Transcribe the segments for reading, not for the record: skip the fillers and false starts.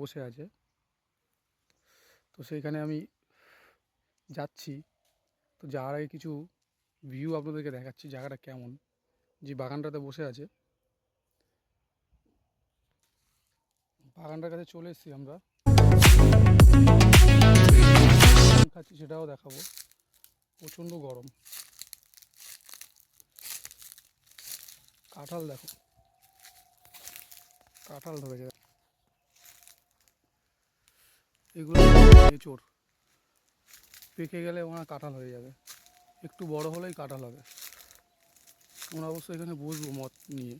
বসে আছে। তো সেইখানে আমি যাচ্ছি। তো যাওয়ার আগে কিছু ভিউ আপনাদেরকে দেখাচ্ছি জায়গাটা কেমন। যে বাগানটাতে বসে আছে, বাগানটার কাছে চলে এসেছি আমরা। খাচ্ছি সেটাও দেখাবো। প্রচণ্ড গরম। কাঁঠাল দেখো, কাঁঠাল ধরেছে। এগুলো এঁচোড়, পেকে গেলে ওখানে কাঁঠাল হয়ে যাবে, একটু বড় হলেই কাঁঠাল হবে। আমরা অবশ্য এখানে বসবো মত নিয়ে।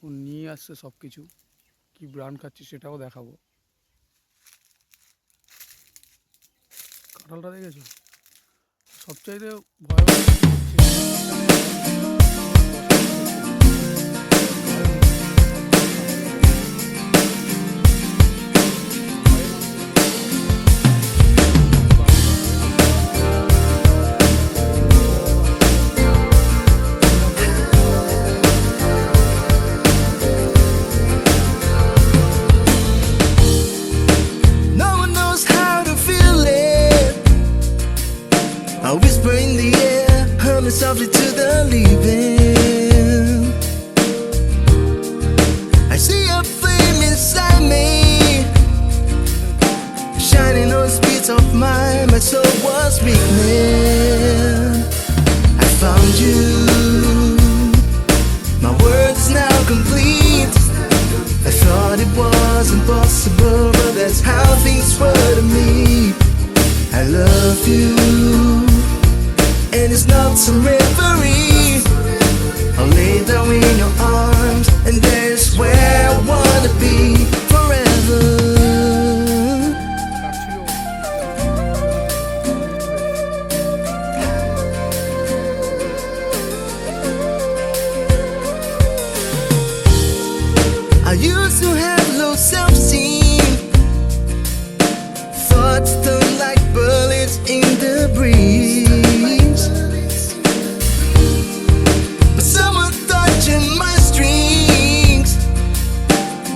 ও নিয়ে আসছে সব কিছু, কী ব্র্যান্ড খাচ্ছি সেটাও দেখাবো। কাঁঠালটা দেখেছো? সবচাইতে ভয়াবহ No one knows how to feel it. I whisper in the air, humming softly to the living. I see a flame inside me, shining on the speeds of mine. My soul was weakening. I found you. My world is now complete. I thought it was impossible, but that's how things were to me. I love you, and it's not some reverie. I'll lay down in your arms, and there's where I wanna be forever. I used to have low self-esteem, thoughts turn like bullets in the breeze. But someone touching my strings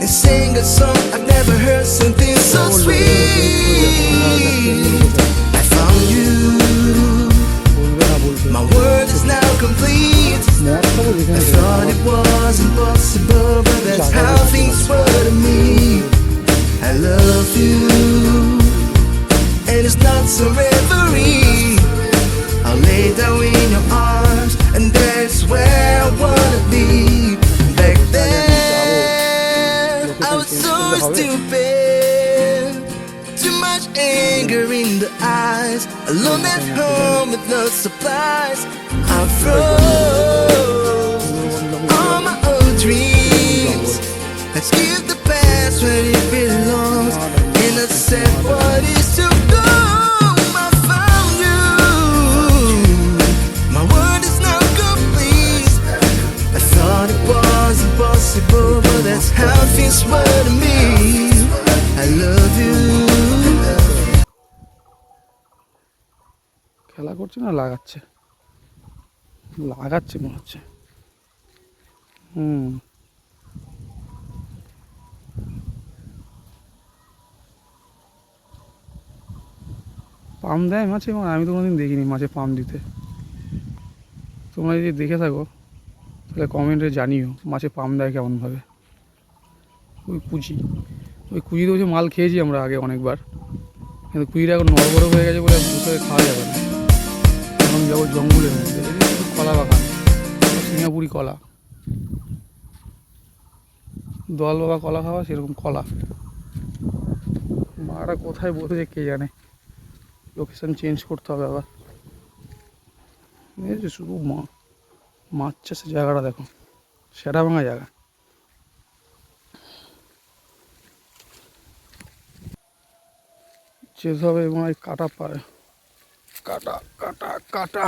and sing a song I've never heard, something so sweet. I found you. My world is now complete. I thought it was impossible, but that's how things were to me. I love you, and it's not some reverie. I'll lay down in your arms, and that's where I wanna be. Back then, I was so stupid. Too much anger in the eyes. Alone at home with no supplies. I froze all my old dreams. Let's give the past where it belongs, and accept what is to come. I found you. My world is now complete. I thought it was impossible, but that's how things were to me. I love you. খেলা করছে না লাগাচ্ছে? লাগাচ্ছে মনে হচ্ছে। পাম দেয় মাছে? এবং আমি তো কোনোদিন দেখিনি মাছে পাম দিতে। তোমরা যদি দেখে থাকো তাহলে কমেন্টে জানিও মাছে পাম দেয় কেমনভাবে। ওই কুচি তো মাল খেয়েছি আমরা আগে অনেকবার, কিন্তু কুচিটা এখন নড়বড় হয়ে গেছে বলে বসে খাওয়া যাবে না। এখন যাবো জঙ্গলের মধ্যে, কলা বাগান, সিঙ্গাপুরি কলা, দল বাবা কলা খাওয়া সেরকম কলা। মারা কোথায় বসেছে কে জানে, লোকেশান চেঞ্জ করতে হবে আবার। এই যে শুধু মাছ চাষের জায়গাটা দেখো, সেরা ভাঙা জায়গা। যেতে হবে এবং কাটা পায়, কাটা কাটা কাটা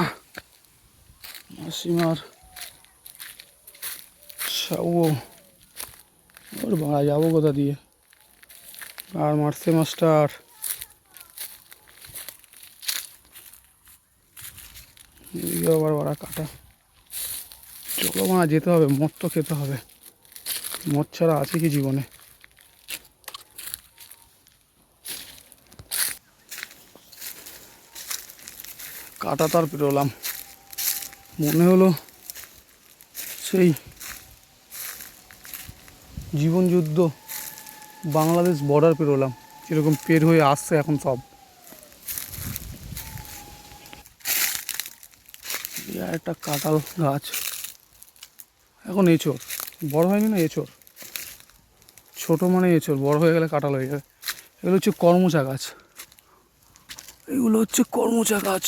মাসিমার সাউ। ওর ভাড়া যাবো কোথা দিয়ে? আর মারছে মাস্টার। এদিকে আবার ভাড়া কাটা। চলো মা যেতে হবে, মদ তো খেতে হবে, মদ ছাড়া আছে কি জীবনে? কাটা তার পেরোলাম, মনে হলো সেই জীবন যুদ্ধ বাংলাদেশ বর্ডার পেরোলাম, যেরকম পের হয়ে আসছে এখন সব। একটা কাঁঠাল গাছ, এখন এঁচোড়, বড় হয়নি না এঁচোড়, ছোট মানে এঁচোড়, বড় হয়ে গেলে কাঁঠাল হয়ে যাবে। এগুলো হচ্ছে কর্মচা গাছ, এগুলো হচ্ছে কর্মচা গাছ।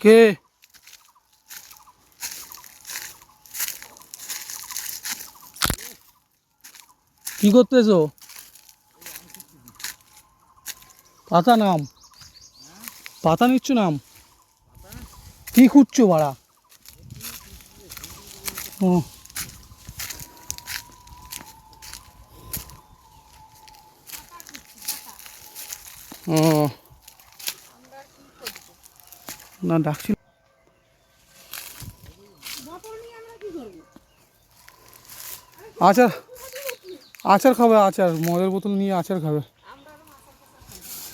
কে কি করতেছো? পাতা নাম, পাতা নিচ্ছ নাম, কি খুঁজছো ভাড়া? ও ও না, ডাকছিল। আচার, আচার খাবে, আচার, মদের বোতল নিয়ে আচার খাবে।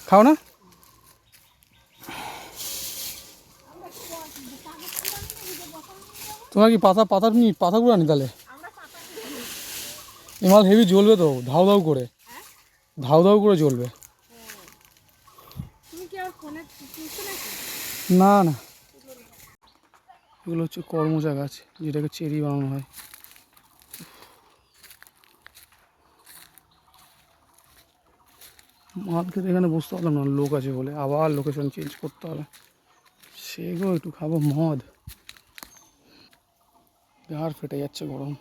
খাও না? তোমার কি পাতা, পাতা নি, পাতাগুলো আনি তাহলে? এমাল হেভি জ্বলবে তো, ধাউ ধাউ করে, ধাউ ধাউ করে জ্বলবে। না না, এগুলো হচ্ছে কর্মচা গাছ, যেটাকে চেরি বানানো হয়। মাল খেতে এখানে বসতে পারলাম না, লোক আছে বলে, আবার লোকেশন চেঞ্জ করতে হবে। সেগুলো একটু খাবো মদ, আর ফেটে যাচ্ছে গরম,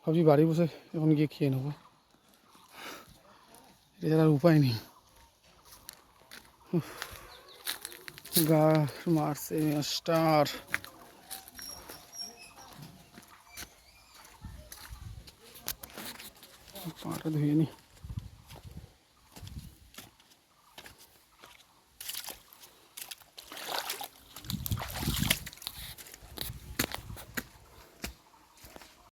ভাবছি বাড়ি বসে এখন গিয়ে খেয়ে নেবো, এটা আর উপায় নেই। গা মারছে মাস্টার। পাটা ধুয়ে নি।